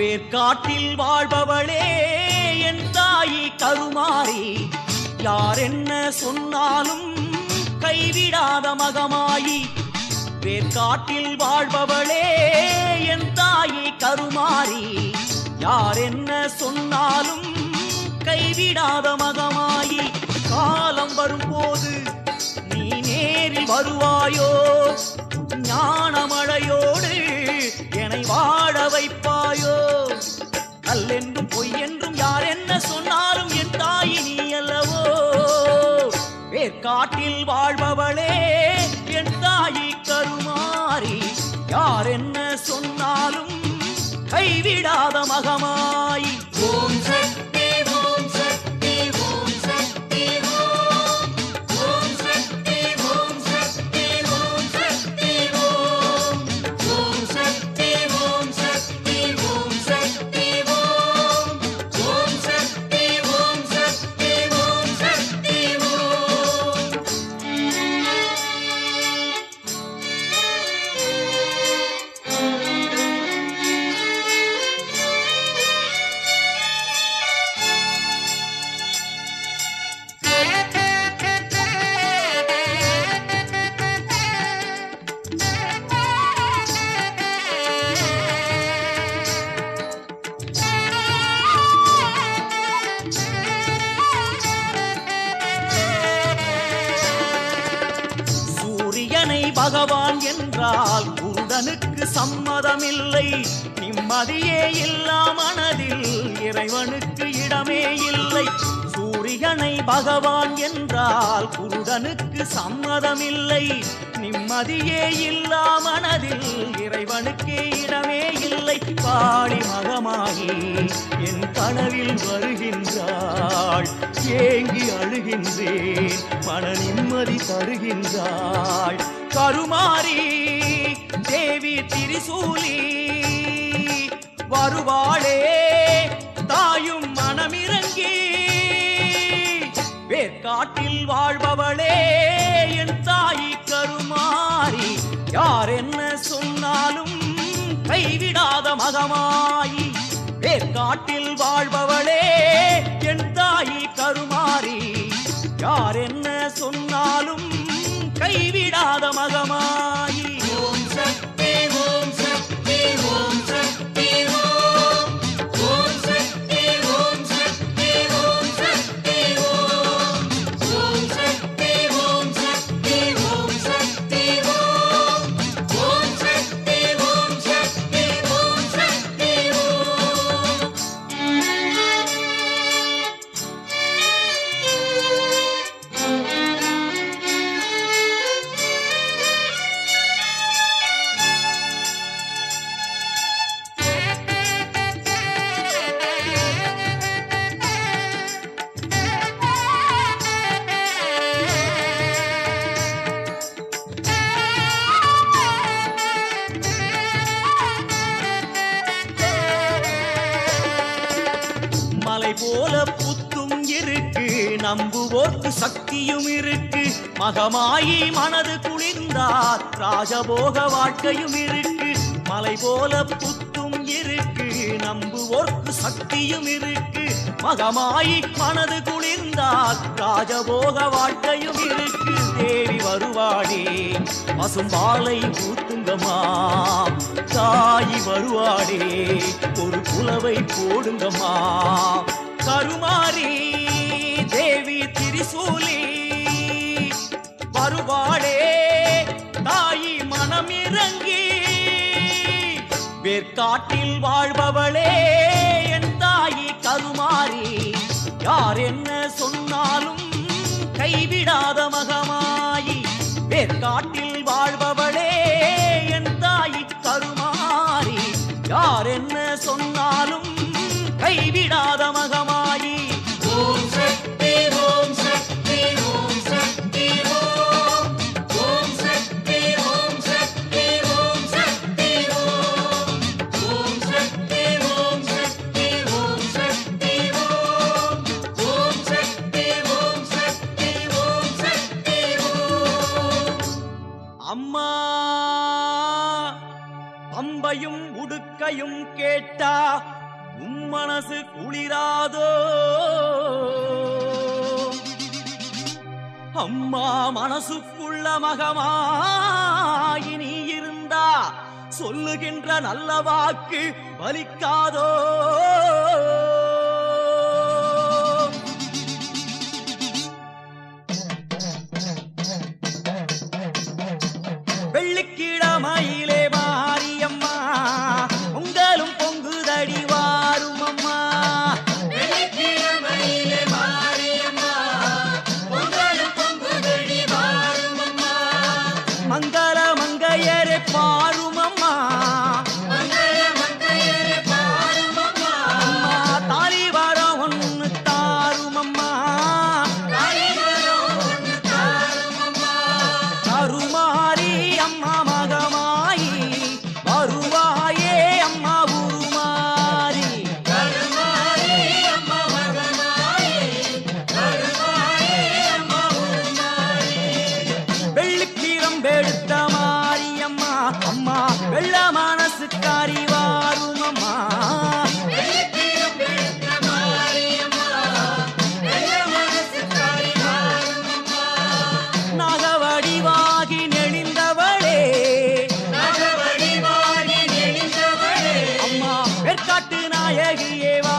வேர்க்காட்டில் வாழ்பவளே என் தாயி கருமாரி, யார் என்ன சொன்னாலும் கைவிடாத மகமாயி. வேர்க்காட்டில் வாழ்பவளே என் தாயி கருமாரி, யார் என்ன சொன்னாலும் கைவிடாத மகமாயி. காலம் வரும்போது நீ நேரில் வருவாயோ, ஞானமழையோடு என்னை வாழ வைப்பாயோ. கல்லென்றும் பொய் என்றும் யார் என்ன சொன்னாலும் என் தாயி நீ அல்லவோ. வேர்க்காட்டில் வாழ்பவளே என் தாயி கருமாரி, யார் என்ன சொன்னாலும் கைவிடாத மகமாயி. ஓம் சக்தி ஓம் சக்தி ஓம் சக்தி ஓம் ஓம் சக்தி ஓம் சக்தி ஓம் சக்தி ஓம் ஓம் சக்தி ஓம் சக்தி ஓம் சக்தி ஓம் ஓம் சக்தி ஓம் சக்தி ஓம் சக்தி ஓம். சூரியனை பகவான் என்றால் குருடனுக்கு சம்மதமில்லை. நிம்மதியே இல்லா மனதில் இறைவனுக்கு இடமே இல்லை. சூரியனை பகவான் என்றால் குருடனுக்கு சம்மதமில்லை. நிம்மதியே இல்லா மனதில் இறைவனுக்கே இடமே இல்லை. காளி மகமாகி என் கனவில் வருகின்றாள், ஏங்கி அழுகின்றேன், மன நிம்மதி தருகின்றாள். கருமாரி தேவி திரிசூலி வருவாளே தாயும் மனமிறங்கி. வேர்க்காட்டில் வாழ்பவளே என் தாயி கருமாரி, யார் என்ன சொன்னாலும் கைவிடாத மகமாயி. வேர்க்காட்டில் வாழ்பவளே என் தாயி கருமாரி, யார் என்ன சொன்னாலும் கைவிடாத மகமாயி. ஓம் சக்தி ஓம் சக்தி ஓம் சக்தி ஓம் ஓம் சக்தி ஓம் சக்தி ஓம் சக்தி ஓம் ஓம் சக்தி ஓம் சக்தி ஓம் சக்தி ஓம் ஓம் சக்தி ஓம் சக்தி ஓம் சக்தி ஓம். மலை போல புத்தும் இருக்கு, நம்புவோர்க்கு சக்தியும் இருக்கு. மகமாயி மனது குளிர்ந்தார், ராஜபோக வாழ்க்கையும் இருக்கு. மலை போல புத்தும் இருக்கு, நம்புவோர்க்கு சக்தியும் இருக்கு. மகமாயி மனது குளிர்ந்தார், ராஜபோக வாழ்க்கையும் இருக்கு. தேவி வருவாளே பசும்பாலை ஊத்துங்கம்மா, தாயி வருவாளே ஒரு குலவை போடுங்கம்மா. கருமாரி தேவி திரிசூலி வருவாளே தாயி மனமிறங்கி. வேர்க்காட்டில் வாழ்பவளே என் தாயி கருமாரி, யார் என்ன சொன்னாலும் கைவிடாத மகமாயி. வேர்க்காட்டில் வாழ்பவளே என் தாயி கருமாரி, யார் என்ன சொன்னாலும் கைவிடாத மகமாயி. ஓம் சக்தி ஓம் சக்தி ஓம் சக்தி ஓம் ஓம் சக்தி ஓம் சக்தி ஓம் சக்தி ஓம் ஓம் சக்தி ஓம் சக்தி ஓம் சக்தி ஓம் ஓம் சக்தி ஓம் சக்தி ஓம் சக்தி ஓம். அம்மா பம்பையும் உடுக்க காணிக்கையும் கேட்டா உன் மனசு குளிராதோ அம்மா மனசுக்குள்ள மகமாயி நீ இருந்தா சொல்லுகின்ற நல்ல வாக்கு பலிக்காதோ வெள்ளிக்கிழமையிலே மாரியம்மா உங்களும் பொங்குதடி வாரும் அம்மா வெள்ளிக்கிழமையிலே மாரியம்மா பொங்கலும் பொங்குதடி வாரும் அம்மா மங்கள மங்கையரே பாரும் அம்மா மங்கள மங்கையரே பாரும் அம்மா அம்மா தாலி வரம் ஒன்று தாரும் அம்மா தாலிவரம் ஒன்று தாரும் அம்மா கருமாரி அம்மா மகமாயி வருவாயே அம்மா உருமாறி கருமாரி அம்மா மகமாயி கருமாரி அம்மா உருமாரி வெள்ளிக்கீரம் வெளுத்த மாரியம்மா அம்மா வெள்ள மனசுக்காரி வாரும் அம்மா வெள்ளிக்கிழம் வெளுத்த மாரியம்மா வெள்ள மனசுக்காரி வாரும் அம்மா நாகவடிவாகி நெளிந்தவளே நகவடிவாகி நெளிந்தவளே அம்மா வெற்காட்டு நாயகியே வா